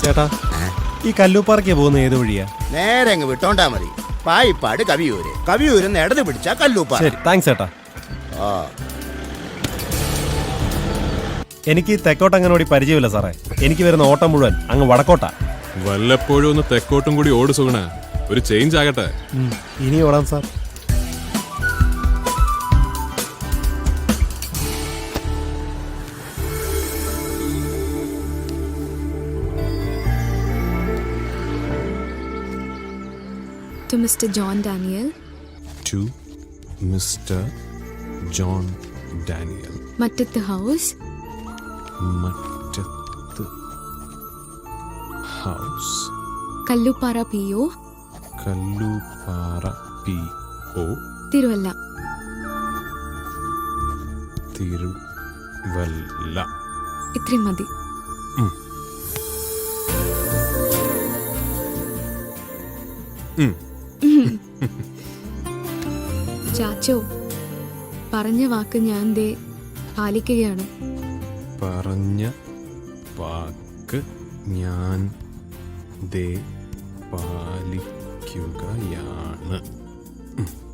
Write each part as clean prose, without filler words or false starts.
ചേട്ടാ, ഈ കല്ലൂപ്പാറയ്ക്ക് പോകുന്ന ഏത് വഴിയാ? നേരെ അങ്ങ് വിട്ടോണ്ടാ മതി. പായിപ്പാട് കവിയൂര്, കവിയൂരിന്ന് ഇടത് പിടിച്ചാ കല്ലൂപ്പാറ. ശരി, താങ്ക്സ് ചേട്ടാ. ആ, എനിക്ക് തെക്കോട്ടങ്ങനോടി പരിചയമില്ല സാറേ. എനിക്ക് വരുന്ന ഓട്ടം മുഴുവൻ അങ്ങ് വടക്കോട്ടാ. വല്ലപ്പോഴും ഒന്ന് തെക്കോട്ടും കൂടി ഓട് സുഗണ, ഒരു ചേഞ്ച് ആകട്ടെ. ഇനി ഓടാം sir. To Mr. John Daniel. To Mr. John Daniel. Mattത്ത് House. Mattathu house. Kallooppara PO. Kallooppara PO. Thiruvalla. Thiruvalla. ഇത്രയും മതി. ചാച്ചോ, പറഞ്ഞ വാക്ക് ഞാൻ ദേ പാലിക്കുകയാണ്. പറഞ്ഞ വാക്ക് ഞാൻ ദേ പാലിക്കുകയാണ്.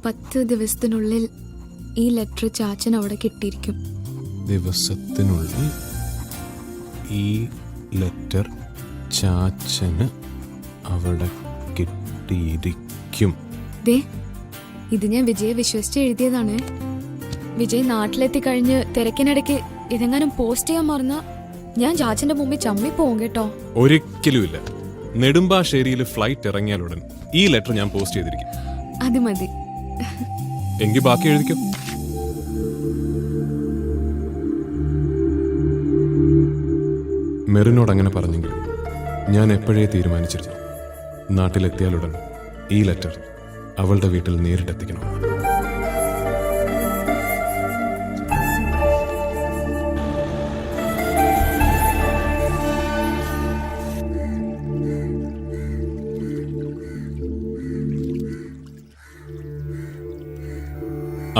10 ദിവസത്തിനുള്ളിൽ ഈ ലെറ്റർ ചാച്ചൻ അവിടെ കിട്ടിയിരിക്കും. ദിവസത്തിനുള്ളിൽ ഈ ലെറ്റർ ചാച്ചന് അവിടെ കിട്ടിയിരിക്കും. ദേ, ഇത് ഞാൻ വിജയെ വിശ്വസിച്ച് എഴുതിയതാണ്. വിജയ് നാട്ടിലെത്തി കഴിഞ്ഞ് തിരക്കിനിടയ്ക്ക് ഇതെങ്ങാനും പോസ്റ്റ് ചെയ്യാൻ മറന്ന ഞാൻ ചാച്ചന്റെ മുമ്പിൽ ചമ്മി പോവും കേട്ടോ. ഒരിക്കലുമില്ല. നെടുമ്പാശ്ശേരിയിൽ ഫ്ലൈറ്റ് ഇറങ്ങിയാലുടൻ ഈ ലെറ്റർ ഞാൻ പോസ്റ്റ് ചെയ്തിരിക്കും. അത് മതി. എങ്കിൽ ബാക്കി എഴുതിക്കും. മെറിനോട് അങ്ങനെ പറഞ്ഞെങ്കിൽ ഞാൻ എപ്പോഴേ തീരുമാനിച്ചിരുന്നു, നാട്ടിലെത്തിയാലുടൻ ഈ ലെറ്റർ അവളുടെ വീട്ടിൽ നേരിട്ടെത്തിക്കണം.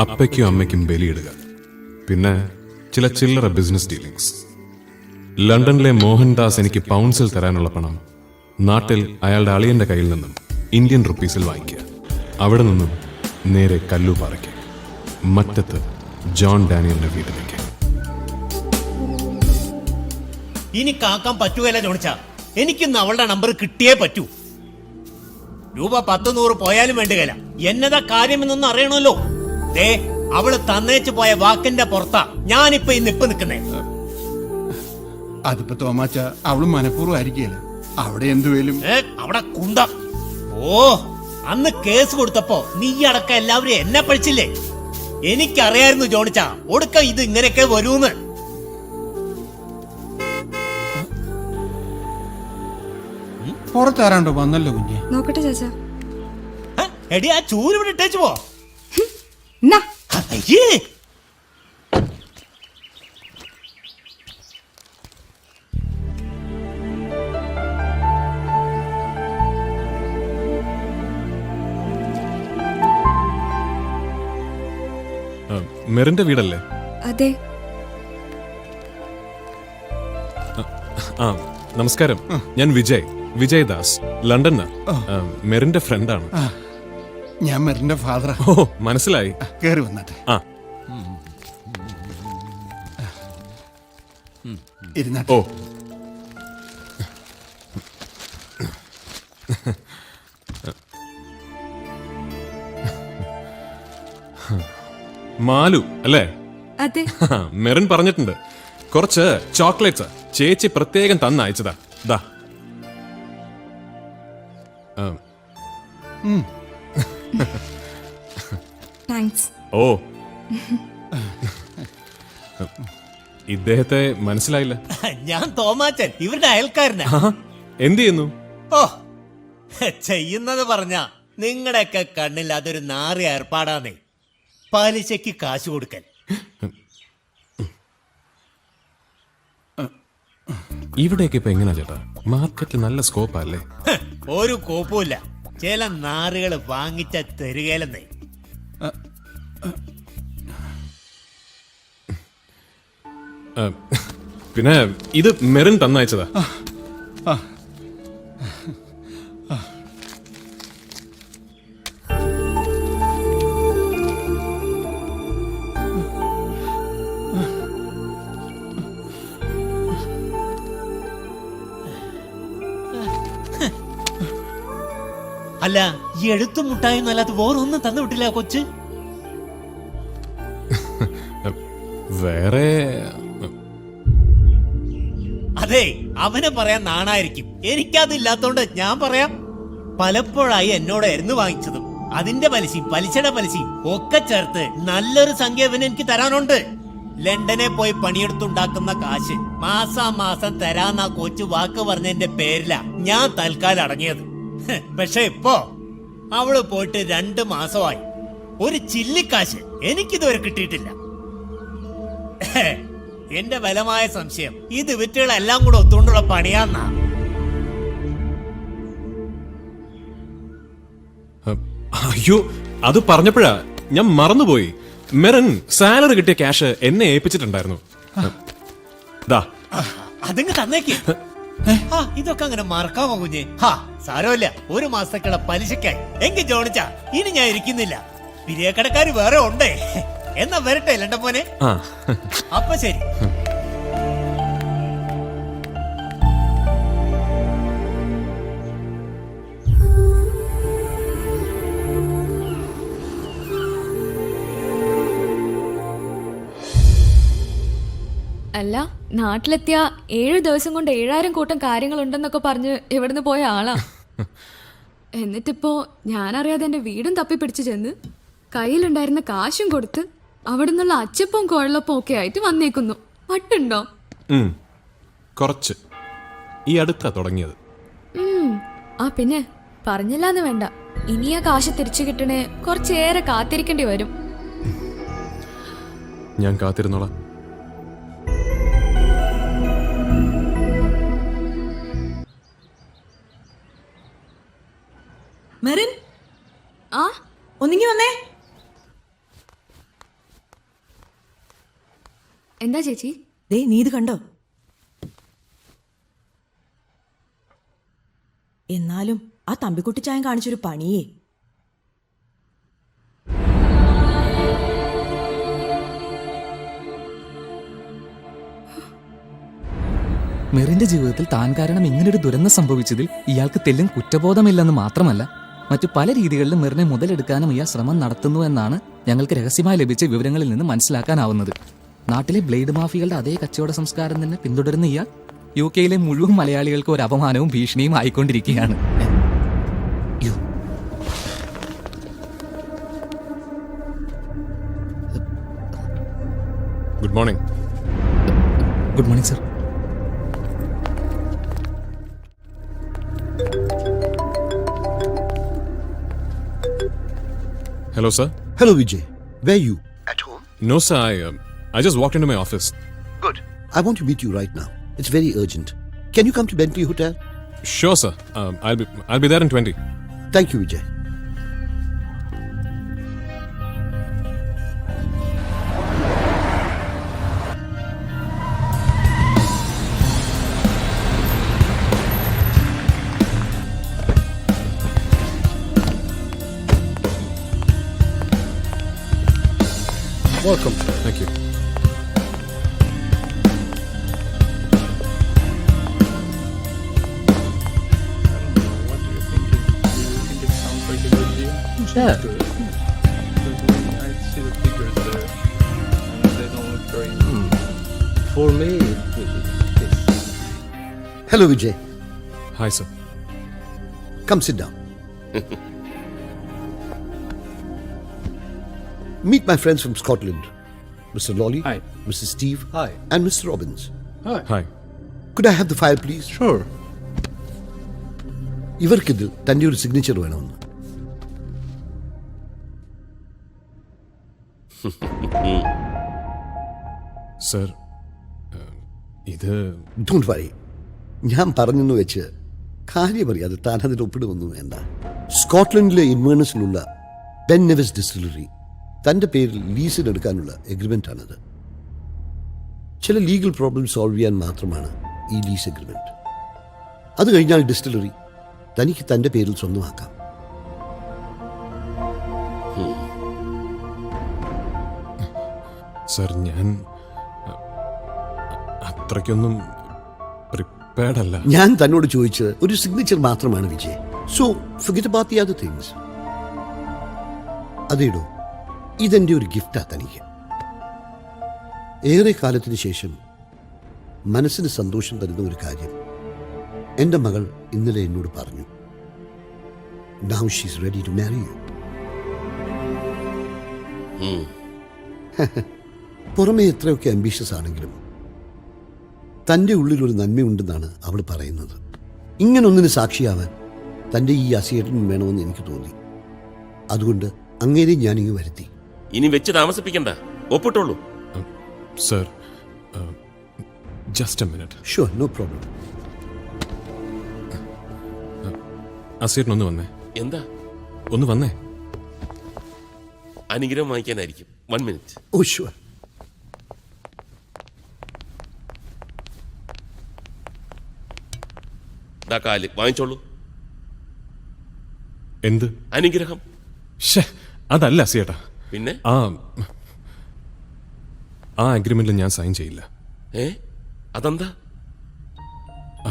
അപ്പയ്ക്കും അമ്മയ്ക്കും ബലിയിടുക, പിന്നെ ചില ചില്ലറ ബിസിനസ് ഡീലിങ്സ്. ലണ്ടനിലെ മോഹൻദാസ് എനിക്ക് പൗണ്ട്സിൽ തരാനുള്ള പണം നാട്ടിൽ അയാളുടെ അളിയന്റെ കയ്യിൽ നിന്നും ഇന്ത്യൻ റുപ്പീസിൽ വാങ്ങിക്കുക. അവിടെ നിന്നും നേരെ കല്ലൂപ്പാറയ്ക്ക്, മറ്റത്ത് ജോൺ ഡാനിയലിന്റെ വീട്ടിലേക്ക്. ഇനി കാക്കാൻ പറ്റുകയല്ല ജോണിച്ച, എനിക്കിന്ന് അവളുടെ നമ്പർ കിട്ടിയേ പറ്റൂ. രൂപ 10-100 പോയാലും വേണ്ടുകയില്ല. എന്നതാ കാര്യമെന്നൊന്നും അറിയണമല്ലോ. ദേ, അവള് തന്നേച്ചു പോയ വാക്കിന്റെ പുറത്താ ഞാനിപ്പോ ഇന്നിപ്പ് നിൽക്കുന്നേ. അതിപ്പോ തോമാച്ച അവള് മനഃപൂർവ്വം ആയിരിക്കുകയല്ല. അവിടെ എന്തുവേലും അവിടെ കുന്ത. ഓ, അന്ന് കേസ് കൊടുത്തപ്പോ നീ അടക്കം എല്ലാവരും എന്നെ പഴിച്ചില്ലേ? എനിക്കറിയായിരുന്നു ജോണിച്ച ഒടുക്ക ഇത് ഇങ്ങനെയൊക്കെ വരൂന്ന്. പുറത്താരാണ്ടോ വന്നല്ലോ കുഞ്ഞെ. നോക്കട്ടെ ചാച്ച. എടി, ആ ചൂര് ഇവിടെ ഇട്ടേച്ചു പോ. മെറിന്റെ വീടല്ലേ? അതെ. ആ, നമസ്കാരം. ഞാൻ വിജയ് ദാസ്, ലണ്ടനാ. മെറിന്റെ ഫ്രണ്ടാണ്. ഞാൻ മെറിന്റെ ഫാദറാ. ഓ, മനസ്സിലായി. കേറി വന്നാട്ടെ. ആ, ഇരുന്നാട്ടെ. ഓ, മാലു അല്ലേ? അതെ. മെറിൻ പറഞ്ഞിട്ടുണ്ട്, കുറച്ച് ചോക്ലേറ്റ്സ് ചേച്ചി പ്രത്യേകം തന്നയച്ചതാ. ദാ. താങ്ക്സ്. ഓ, ഇദ്ദേഹത്തെ മനസ്സിലായില്ല. ഞാൻ തോമാച്ചൻ, ഇവരുടെ അയൽക്കാരനാ. എന്ത് ചെയ്യുന്നു? ഓ, ചെയ്യുന്നത് പറഞ്ഞ നിങ്ങളുടെയൊക്കെ കണ്ണിൽ അതൊരു നാറിയ ഏർപ്പാടാന്നേ. പലിശയ്ക്ക് കാശ് കൊടുക്കൽ. ഇവിടേക്ക് ഇപ്പൊ എങ്ങനെയാ ചേട്ടാ? മാർക്കറ്റിൽ നല്ല സ്കോപ്പ് അല്ലേ? ഒരു കോപ്പുമില്ല. ചില നാറുകൾ വാങ്ങിച്ച തരികയിലെന്നേ. പിന്നെ ഇത് മെറിൻ തന്നയച്ചതാ. അല്ല, ഈ എഴുത്തും മുട്ടായും അല്ലാതെ വേറൊന്നും തന്നു വിട്ടില്ല ആ കൊച്ച്. വേറെ അതെ, അവനെ പറയാൻ നാണായിരിക്കും. എനിക്കതില്ലാത്തോണ്ട് ഞാൻ പറയാം. പലപ്പോഴായി എന്നോടായിരുന്നു വാങ്ങിച്ചതും അതിന്റെ പലിശയും പലിശയുടെ പലിശയും ഒക്കെ ചേർത്ത് നല്ലൊരു സംഖ്യ അവന് എനിക്ക് തരാനുണ്ട്. ലണ്ടനെ പോയി പണിയെടുത്തുണ്ടാക്കുന്ന കാശ് മാസാമാസം തരാന്നാ കൊച്ചു വാക്ക് പറഞ്ഞതിന്റെ പേരിലാ ഞാൻ തൽക്കാലം അടങ്ങിയത്. പക്ഷെ ഇപ്പോ അവള് പോയിട്ട് 2 മാസമായി. ഒരു ചില്ലിക്കാശ് എനിക്കിതുവരെ കിട്ടിയിട്ടില്ല. എന്റെ ബലമായ സംശയം ഇത് വിറ്റുകളെല്ലാം കൂടെ ഒത്തുകൊണ്ടുള്ള പണിയാന്നാ. അയ്യോ, അത് പറഞ്ഞപ്പോഴാ ഞാൻ മറന്നുപോയി. മെറൻ സാലറി കിട്ടിയ ക്യാഷ് എന്നെ ഏൽപ്പിച്ചിട്ടുണ്ടായിരുന്നു. ദാ അതിങ്ങ് തന്നേക്ക്. ഇതൊക്കെ അങ്ങനെ മറക്കാമോ കുഞ്ഞ്? സാരമില്ല, 1 മാസത്തേക്കുള്ള പലിശക്കായി. എങ്കിൽ ജോണിച്ചാ, ഇനി ഞാൻ ഇരിക്കുന്നില്ല. പിരിയക്കടക്കാര് വേറെ ഉണ്ടേ. എന്നാ വരട്ടെ ലണ്ടൻ മോനെ. ആ അപ്പൊ ശരി. അല്ല, നാട്ടിലെത്തിയ 7 ദിവസം കൊണ്ട് 7000 കൂട്ടം കാര്യങ്ങളുണ്ടെന്നൊക്കെ പറഞ്ഞ് ഇവിടുന്ന് പോയ ആളാ. എന്നിട്ടിപ്പോ ഞാനറിയാതെ എന്റെ വീടും തപ്പിപ്പിടിച്ച് ചെന്ന് കയ്യിലുണ്ടായിരുന്ന കാശും കൊടുത്ത് അവിടെ നിന്നുള്ള അച്ചപ്പവും കുഴലപ്പവും ഒക്കെ ആയിട്ട് വന്നേക്കുന്നു. പട്ടുണ്ടോ? കുറച്ച് ഈ അടുത്താ തുടങ്ങിയത്. ആ പിന്നെ പറഞ്ഞില്ലാന്ന് വേണ്ട, ഇനി ആ കാശ് തിരിച്ചു കിട്ടണേ കുറച്ചേറെ കാത്തിരിക്കേണ്ടി വരും. ഞാൻ കാത്തിരുന്നോളാം. മെറിൻ, ആ ഒന്നിങ്ങി വന്നേ. എന്താ ചേച്ചി? ദേ, നീ ഇത് കണ്ടോ? എന്നാലും ആ തമ്പിക്കുട്ടി ചായം കാണിച്ചൊരു പണിയേ. മെറിന്റെ ജീവിതത്തിൽ താൻ കാരണം ഇങ്ങനൊരു ദുരന്തം സംഭവിച്ചതിൽ ഇയാൾക്ക് തെല്ലും കുറ്റബോധമില്ലെന്ന് മാത്രമല്ല, മറ്റു പല രീതികളിലും മെറിനെ മുതലെടുക്കാനും ഇയാൾ ശ്രമം നടത്തുന്നു എന്നാണ് ഞങ്ങൾക്ക് രഹസ്യമായി ലഭിച്ച വിവരങ്ങളിൽ നിന്ന് മനസ്സിലാക്കാനാവുന്നത്. നാട്ടിലെ ബ്ലേഡ് മാഫിയകളുടെ അതേ കച്ചവട സംസ്കാരം തന്നെ പിന്തുടരുന്ന ഇയാൾ UK-യിലെ മുഴുവൻ മലയാളികൾക്ക് ഒരു അപമാനവും ഭീഷണിയും ആയിക്കൊണ്ടിരിക്കുകയാണ്. Good morning. Good morning sir. Hello, sir. Hello, Vijay. Where are you? At home? No, sir. I just walked into my office. Good. I want to meet you right now. It's very urgent. Can you come to Bentley Hotel? Sure, sir. I'll be there in 20. Thank you, Vijay. Welcome. Thank you. Yeah. For me, Hello, Vijay. Hi, sir. Come sit down. Meet my friends from Scotland. Mr. Lawley, Hi. Mr. Steve, Hi. and Mr. Robbins. Hi. Could I have the file, please? Sure. ഇവർക്കിതിൽ തൻ്റെ ഒരു signature വേണമെന്ന്. Sir, ഇത് don't worry. ഞാൻ പറഞ്ഞെന്ന് വെച്ച് കാര്യമറിയാതെ താൻ അതിൽ ഒപ്പിടുമൊന്നും വേണ്ട. സ്കോട്ട്ലൻഡിലെ ഇൻവേണസിലുള്ള ബെൻ നെവിസ് ഡിസ്റ്റിലറി തൻ്റെ പേരിൽ ലീസിനെടുക്കാനുള്ള എഗ്രിമെൻ്റ് ആണത്. ചില ലീഗൽ പ്രോബ്ലം സോൾവ് ചെയ്യാൻ മാത്രമാണ് ഈ ലീസ് എഗ്രിമെൻറ്റ്. അത് കഴിഞ്ഞാൽ ഡിസ്റ്റിലറി തനിക്ക് തൻ്റെ പേരിൽ സ്വന്തമാക്കാം. സർ, ഞാൻ അത്രയ്ക്കൊന്നും പ്രിപ്പയർഡ് അല്ല. ഞാൻ തന്നോട് ചോദിച്ചത് ഒരു സിഗ്നേച്ചർ മാത്രമാണ് Vijay. So forget about the other things. അതേടോ, ഇതെന്റെ ഒരു ഗിഫ്റ്റാ തനിക്ക്. ഏറെ കാലത്തിന് ശേഷം മനസ്സിന് സന്തോഷം തരുന്ന ഒരു കാര്യം എൻ്റെ മകൾ ഇന്നലെ എന്നോട് പറഞ്ഞു. Now she's ready to marry you. പുറമെ എത്രയൊക്കെ അംബീഷ്യസ് ആണെങ്കിലും തൻ്റെ ഉള്ളിലൊരു നന്മയുണ്ടെന്നാണ് അവൾ പറയുന്നത്. ഇങ്ങനൊന്നിന് സാക്ഷിയാവാൻ തൻ്റെ ഈ അസിയേട്ടൻ വേണമെന്ന് എനിക്ക് തോന്നി. അതുകൊണ്ട് അങ്ങേരെ ഞാനിങ്ങ് വരുത്തി. ഇനി വെച്ച് താമസിപ്പിക്കണ്ട, ഒപ്പിട്ടോളൂ. Sir, just a minute. Sure, no problem. അസീറിന് ഒന്ന് വന്നേ. എന്താ? ഒന്ന് വന്നേ. അനുഗ്രഹം വാങ്ങിക്കാനായിരിക്കും. 1 മിനിറ്റ്. ഓ ഷുവർ. കാല് വാങ്ങിച്ചോളൂ. എന്ത് അനുഗ്രഹം? ഷേ, അതല്ല അസിയേട്ടാ. പിന്നെ ആ അഗ്രിമെന്റിൽ ഞാൻ സൈൻ ചെയ്യില്ല. അതെന്താ?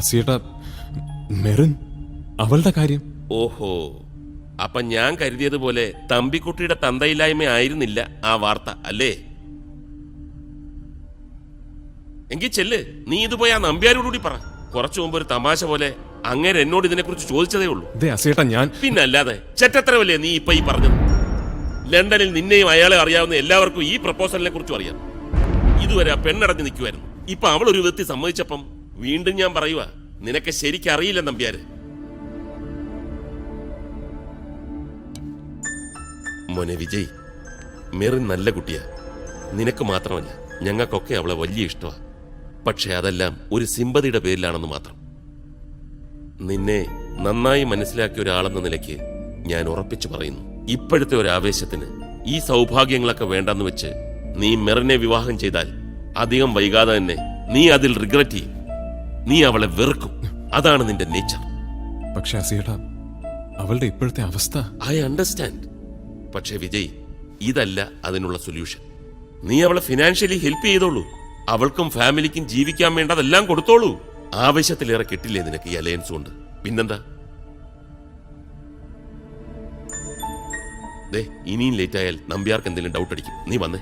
അസിയേട്ടാ, മെറിൻ അവളുടെ കാര്യം. ഓഹോ, അപ്പൊ ഞാൻ കരുതിയതുപോലെ തമ്പിക്കുട്ടിയുടെ തന്തയില്ലായ്മ ആയിരുന്നില്ല ആ വാർത്ത അല്ലേ? എങ്കിൽ ചെല്ല്, നീ ഇത് പോയി ആ നമ്പ്യാരോടുകൂടി പറ. കുറച്ചു മുമ്പ് ഒരു തമാശ പോലെ അങ്ങേര് എന്നോട് ഇതിനെക്കുറിച്ച് ചോദിച്ചതേ ഉള്ളൂ. പിന്നല്ലാതെ ചെറ്റത്തരവല്ലേ നീ ഇപ്പൊ ഈ പറഞ്ഞത്? ലണ്ടനിൽ നിന്നെയും അയാളെ അറിയാവുന്ന എല്ലാവർക്കും ഈ പ്രപ്പോസലിനെ കുറിച്ചും അറിയാം. ഇതുവരെ ആ പെണ്ണടഞ്ഞു നിൽക്കുമായിരുന്നു. ഇപ്പൊ അവൾ ഒരു വ്യക്തി സമ്മതിച്ചപ്പം വീണ്ടും ഞാൻ പറയുക, നിനക്ക് ശരിക്കറിയില്ല നമ്പ്യാര്. മോനെ വിജയ്, മെറിൻ നല്ല കുട്ടിയാ. നിനക്ക് മാത്രമല്ല, ഞങ്ങൾക്കൊക്കെ അവളെ വലിയ ഇഷ്ടമാണ്. പക്ഷെ അതെല്ലാം ഒരു സിമ്പതിയുടെ പേരിലാണെന്ന് മാത്രം. നിന്നെ നന്നായി മനസ്സിലാക്കിയ ഒരാളെന്ന നിലയ്ക്ക് ഞാൻ ഉറപ്പിച്ചു പറയുന്നു, ഇപ്പോഴത്തെ ഒരു ആവേശത്തിന് ഈ സൗഭാഗ്യങ്ങളൊക്കെ വേണ്ടെന്ന് വെച്ച് നീ മെറിനെ വിവാഹം ചെയ്താൽ അധികം വൈകാതെ തന്നെ നീ അതിൽ റിഗ്രറ്റ് ചെയ്യും. നീ അവളെ വെറുക്കും. അതാണ് നിന്റെ നേച്ചർ. പക്ഷെ അസിയേട്ടാ, അവളുടെ ഇപ്പോഴത്തെ അവസ്ഥ ഐ അണ്ടർസ്റ്റാൻഡ്. പക്ഷെ വിജയ്, ഇതല്ല അതിനുള്ള സൊല്യൂഷൻ. നീ അവളെ ഫിനാൻഷ്യലി ഹെൽപ്പ് ചെയ്തോളൂ. അവൾക്കും ഫാമിലിക്കും ജീവിക്കാൻ വേണ്ടതെല്ലാം കൊടുത്തോളൂ. ആവശ്യത്തിലേറെ കിട്ടില്ലേ നിനക്ക് ഈ അലയൻസ് കൊണ്ട്? പിന്നെന്താ? ദേ, ഇനിയും ലേറ്റ് ആയാൽ നമ്പ്യാർക്ക് എന്തെങ്കിലും ഡൗട്ട് അടിക്കും. നീ വന്നേ.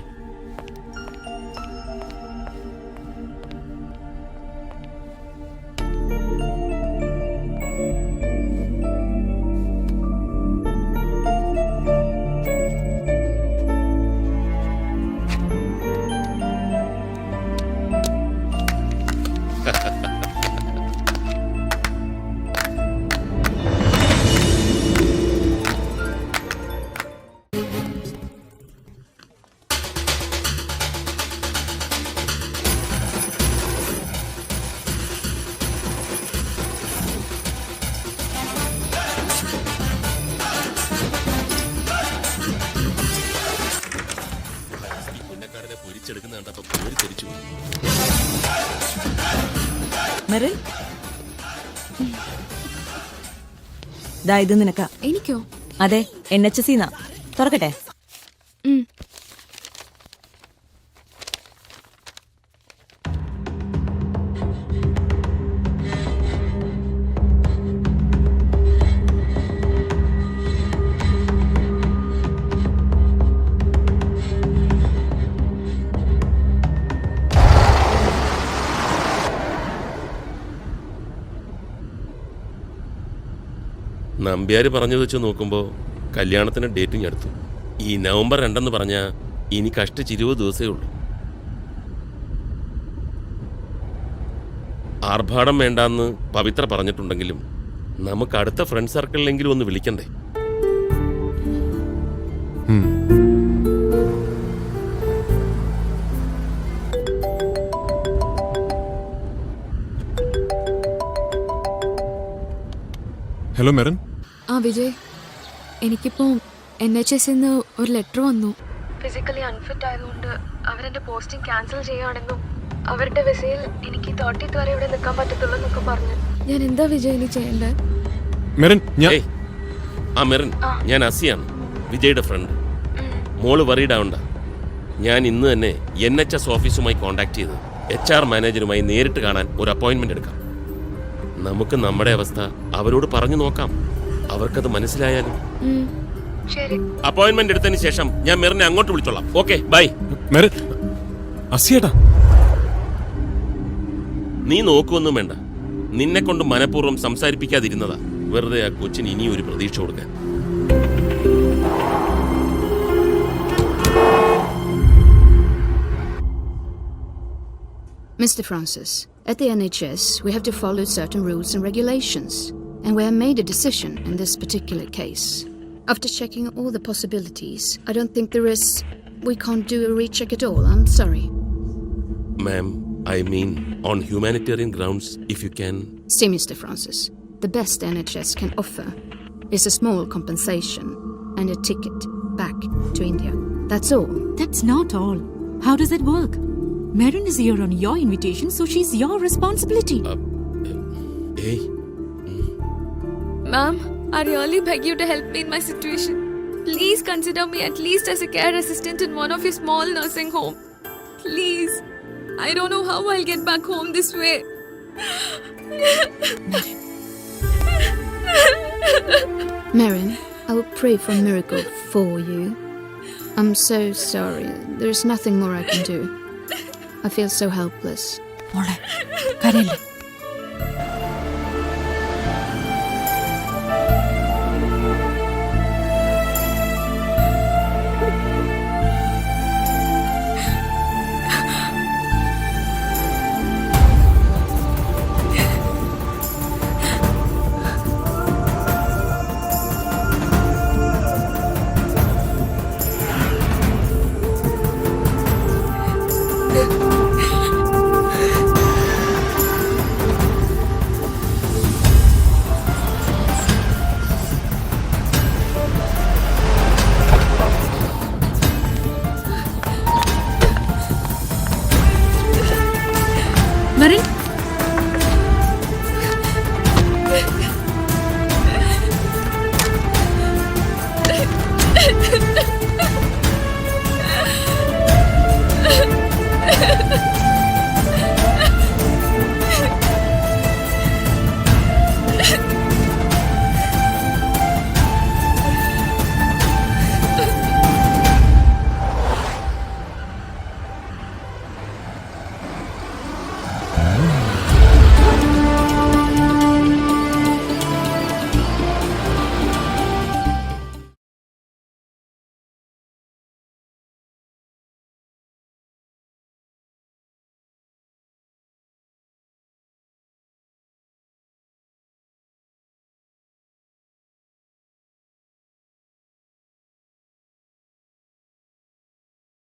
മെറിൻ, ദാ ഇത് നിനക്കാ. എനിക്കോ? അതെ, NHC തുറക്കട്ടെ. നമ്പ്യാര് പറഞ്ഞു വെച്ച് നോക്കുമ്പോൾ കല്യാണത്തിന് ഡേറ്റിംഗ് അടുത്തു. ഈ നവംബർ 2 പറഞ്ഞാൽ ഇനി കഷ്ടിച്ച് 20 ദിവസമേ ഉള്ളൂ. ആർഭാടം വേണ്ടാന്ന് പവിത്ര പറഞ്ഞിട്ടുണ്ടെങ്കിലും നമുക്ക് അടുത്ത ഫ്രണ്ട് സർക്കിളിലെങ്കിലും ഒന്ന് വിളിക്കണ്ടേ? ഹലോ മെറിൻ. വിജയ്, എനിക്കിപ്പോൾ NHSന്ന് ഒരു ലെറ്റർ വന്നു. ഫിസിക്കലി അൺഫിറ്റ് ആയതുകൊണ്ട് അവരെന്റെ പോസ്റ്റിംഗ് ക്യാൻസൽ ചെയ്യുകയാണെന്നും അവരുടെ വിസയിൽ എനിക്ക് 30th വരെ ഇവിടെ നിൽക്കാൻ പറ്റത്തുള്ളൂ എന്നൊക്കെ പറഞ്ഞു. ഞാൻ എന്താ വിജയ് ഇനി ചെയ്യേണ്ടത്? മെറിൻ, മെറിൻ, ഞാൻ അസിയാണ്, വിജയുടെ ഫ്രണ്ട്. മോള് വറീഡ് ആവണ്ട. ഞാൻ ഇന്ന് തന്നെ NHS ഓഫീസുമായി കോൺടാക്ട് ചെയ്ത് HR മാനേജറുമായി നേരിട്ട് കാണാൻ ഒരു അപ്പോയിന്റ്മെന്റ് എടുക്കാം. നമുക്ക് നമ്മുടെ അവസ്ഥ അവരോട് പറഞ്ഞു നോക്കാം. അവർക്കത് മനസ്സിലായാലും. അപ്പോയിന്റ്മെന്റ് എടുത്തതിന് ശേഷം ഞാൻ മെറിനെ അങ്ങോട്ട് വിളിച്ചോളാം. Okay, by. മെറിൻ, അസിയേട്ടാ, നീ നോക്കുവൊന്നും വേണ്ട. നിന്നെ കൊണ്ട് മനഃപൂർവ്വം സംസാരിപ്പിക്കാതിരുന്നതാ. വെറുതെ ആ കൊച്ചിന് ഇനിയും ഒരു പ്രതീക്ഷ കൊടുക്കാൻ. Mr. Francis, at the NHS, we have to follow certain rules and regulations, and we have made a decision in this particular case. After checking all the possibilities, I don't think we can't do a recheck at all. I'm sorry. Ma'am, I mean, on humanitarian grounds, if you can. See, Mr. Francis, the best NHS can offer is a small compensation and a ticket back to India. That's all. That's not all. How does it work? Merin is here on your invitation, so she's your responsibility. Hey, Ma'am, I really beg you to help me in my situation. Please consider me at least as a care assistant in one of your small nursing home. Please. I don't know how I'll get back home this way. Merin, I will pray for a miracle for you. I'm so sorry. There's nothing more I can do. I feel so helpless. മോളെ കരയില്ല.